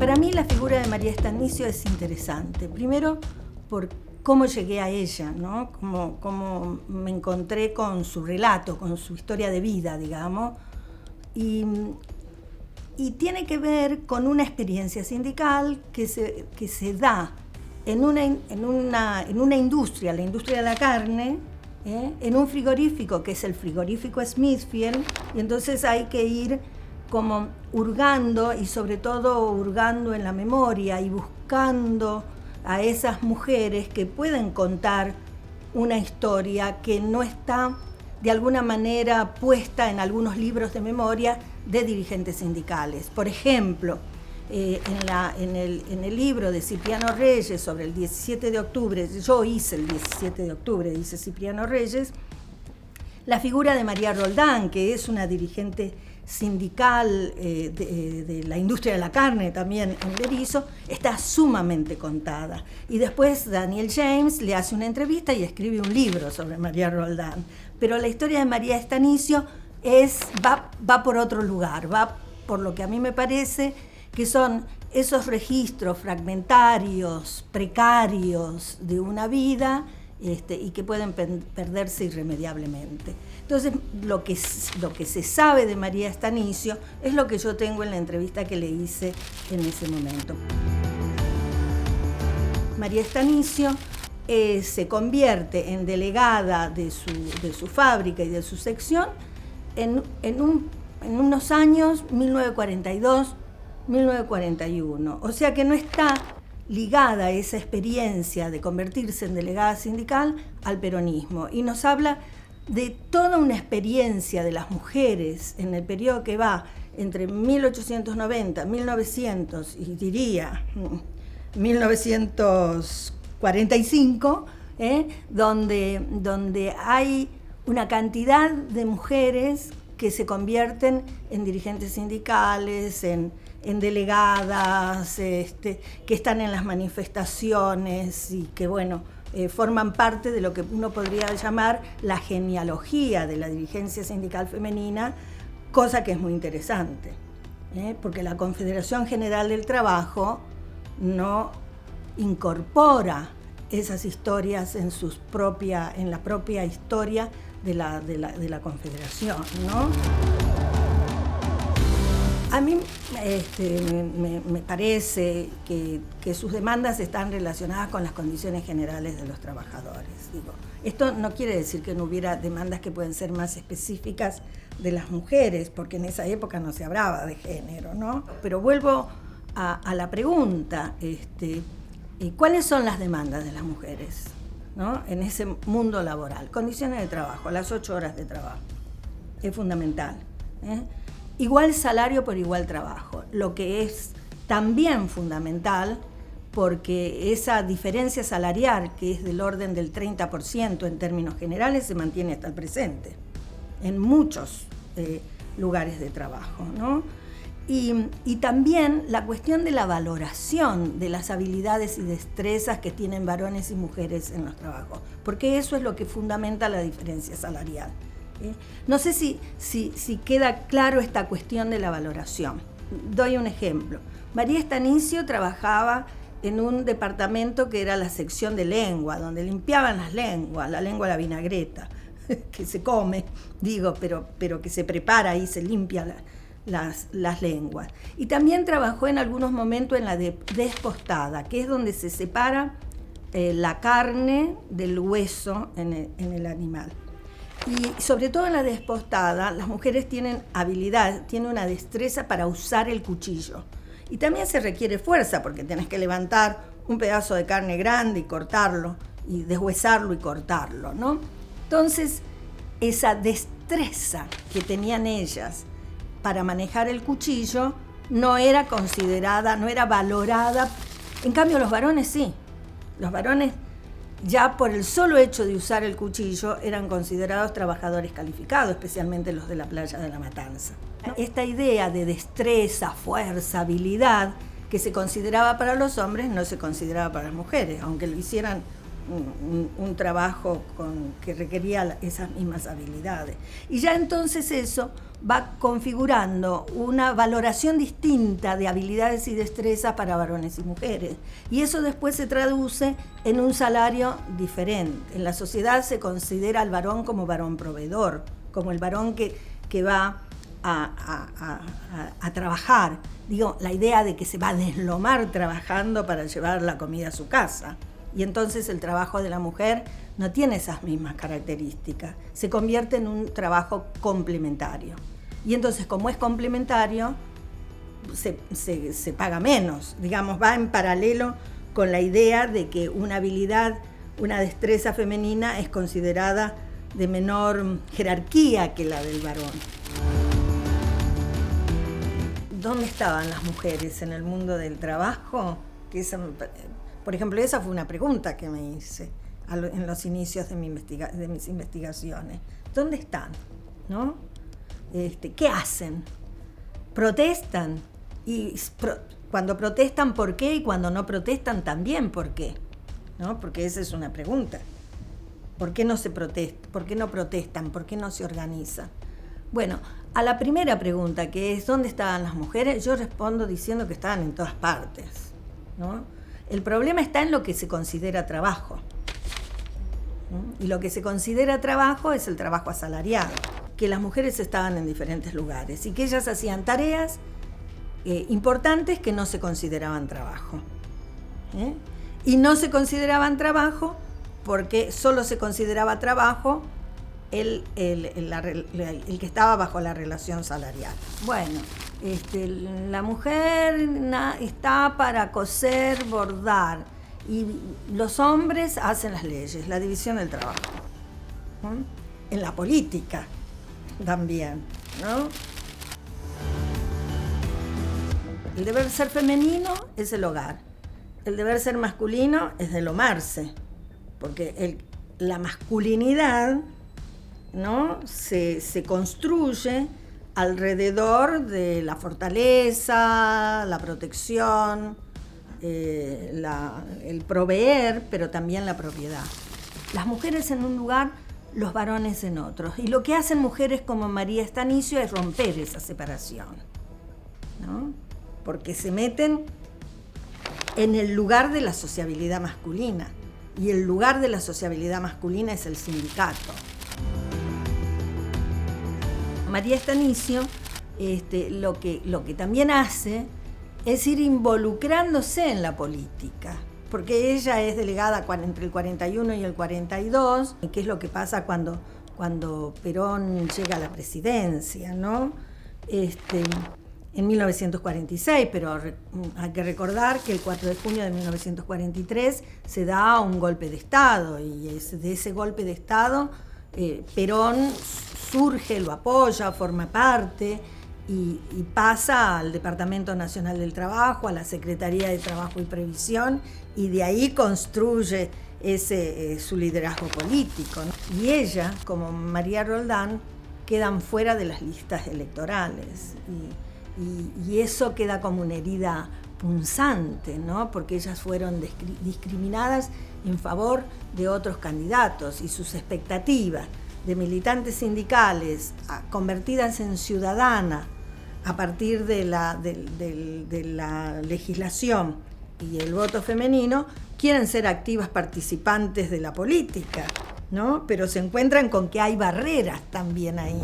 Para mí la figura de María Estanicio es interesante. Primero, por cómo llegué a ella, ¿no? Cómo me encontré con su relato, con su historia de vida, digamos. Y tiene que ver con una experiencia sindical que se da en una industria, la industria de la carne, en un frigorífico que es el frigorífico Smithfield, y entonces hay que ir como hurgando, y sobre todo hurgando en la memoria y buscando a esas mujeres que pueden contar una historia que no está de alguna manera puesta en algunos libros de memoria de dirigentes sindicales. Por ejemplo, en el libro de Cipriano Reyes sobre el 17 de octubre, yo hice el 17 de octubre, dice Cipriano Reyes, la figura de María Roldán, que es una dirigente sindical de la industria de la carne también en Berisso, está sumamente contada. Y después Daniel James le hace una entrevista y escribe un libro sobre María Roldán. Pero la historia de María Estanicio va por otro lugar, va por lo que a mí me parece que son esos registros fragmentarios, precarios de una vida, y que pueden perderse irremediablemente. Entonces, lo que se sabe de María Estanicio es lo que yo tengo en la entrevista que le hice en ese momento. María Estanicio se convierte en delegada de su fábrica y de su sección en unos años 1942, 1941. O sea que no está ligada a esa experiencia de convertirse en delegada sindical al peronismo, y nos habla de toda una experiencia de las mujeres en el periodo que va entre 1890, 1900 y diría 1945, donde hay una cantidad de mujeres que se convierten en dirigentes sindicales, en delegadas, que están en las manifestaciones y que, forman parte de lo que uno podría llamar la genealogía de la dirigencia sindical femenina, cosa que es muy interesante, porque la Confederación General del Trabajo no incorpora esas historias en la propia historia de la Confederación, ¿no? A mí me parece que sus demandas están relacionadas con las condiciones generales de los trabajadores. Esto no quiere decir que no hubiera demandas que pueden ser más específicas de las mujeres, porque en esa época no se hablaba de género, ¿no? Pero vuelvo a la pregunta, ¿cuáles son las demandas de las mujeres, ¿no? En ese mundo laboral? Condiciones de trabajo, las 8 horas de trabajo, es fundamental, Igual salario por igual trabajo, lo que es también fundamental porque esa diferencia salarial, que es del orden del 30% en términos generales, se mantiene hasta el presente en muchos lugares de trabajo, ¿no? Y también la cuestión de la valoración de las habilidades y destrezas que tienen varones y mujeres en los trabajos, porque eso es lo que fundamenta la diferencia salarial. No sé si queda claro esta cuestión de la valoración. Doy un ejemplo. María Estanicio trabajaba en un departamento que era la sección de lengua, donde limpiaban las lenguas, la lengua a la vinagreta, que se come, pero que se prepara y se limpia las lenguas. Y también trabajó en algunos momentos en la despostada, que es donde se separa la carne del hueso en el animal. Y sobre todo en la despostada, las mujeres tienen habilidad, tienen una destreza para usar el cuchillo. Y también se requiere fuerza, porque tenés que levantar un pedazo de carne grande y cortarlo, y deshuesarlo y cortarlo, ¿no? Entonces, esa destreza que tenían ellas para manejar el cuchillo no era considerada, no era valorada. En cambio, los varones sí. Los varones, ya por el solo hecho de usar el cuchillo, eran considerados trabajadores calificados, especialmente los de la playa de La Matanza. Esta idea de destreza, fuerza, habilidad, que se consideraba para los hombres, no se consideraba para las mujeres, aunque lo hicieran un trabajo que requería esas mismas habilidades. Y ya entonces eso va configurando una valoración distinta de habilidades y destrezas para varones y mujeres. Y eso después se traduce en un salario diferente. En la sociedad se considera al varón como varón proveedor, como el varón que va a trabajar. Digo, la idea de que se va a deslomar trabajando para llevar la comida a su casa. Y entonces el trabajo de la mujer no tiene esas mismas características. Se convierte en un trabajo complementario. Y entonces, como es complementario, se paga menos. Digamos, va en paralelo con la idea de que una habilidad, una destreza femenina es considerada de menor jerarquía que la del varón. ¿Dónde estaban las mujeres en el mundo del trabajo? Por ejemplo, esa fue una pregunta que me hice en los inicios de mis investigaciones. ¿Dónde están? ¿No? ¿Qué hacen? ¿Protestan? Y cuando protestan, ¿por qué? Y cuando no protestan, también, ¿por qué? ¿No? Porque esa es una pregunta. ¿Por qué no se protesta? ¿Por qué no protestan? ¿Por qué no se organizan? Bueno, a la primera pregunta, que es ¿dónde estaban las mujeres?, yo respondo diciendo que estaban en todas partes, ¿no? El problema está en lo que se considera trabajo, ¿no? Y lo que se considera trabajo es el trabajo asalariado, que las mujeres estaban en diferentes lugares y que ellas hacían tareas importantes que no se consideraban trabajo, ¿eh? Y no se consideraban trabajo porque solo se consideraba trabajo el que estaba bajo la relación salarial. Bueno, la mujer está para coser, bordar, y los hombres hacen las leyes, la división del trabajo. En la política también, ¿no? El deber ser femenino es el hogar. El deber ser masculino es delomarse, porque la masculinidad, ¿no?, se construye alrededor de la fortaleza, la protección, el proveer, pero también la propiedad. Las mujeres en un lugar, los varones en otros. Y lo que hacen mujeres como María Estanicio es romper esa separación, ¿no? Porque se meten en el lugar de la sociabilidad masculina. Y el lugar de la sociabilidad masculina es el sindicato. María Estanicio lo que también hace es ir involucrándose en la política, porque ella es delegada entre el 41 y el 42, que es lo que pasa cuando Perón llega a la presidencia, ¿no? En 1946, pero hay que recordar que el 4 de junio de 1943 se da un golpe de Estado, y de ese golpe de Estado Perón surge, lo apoya, forma parte y pasa al Departamento Nacional del Trabajo, a la Secretaría de Trabajo y Previsión, y de ahí construye su liderazgo político, ¿no? Y ella, como María Roldán, quedan fuera de las listas electorales. Y eso queda como una herida punzante, ¿no? Porque ellas fueron discriminadas en favor de otros candidatos, y sus expectativas de militantes sindicales convertidas en ciudadana a partir de la legislación y el voto femenino, quieren ser activas participantes de la política, ¿no? Pero se encuentran con que hay barreras también ahí.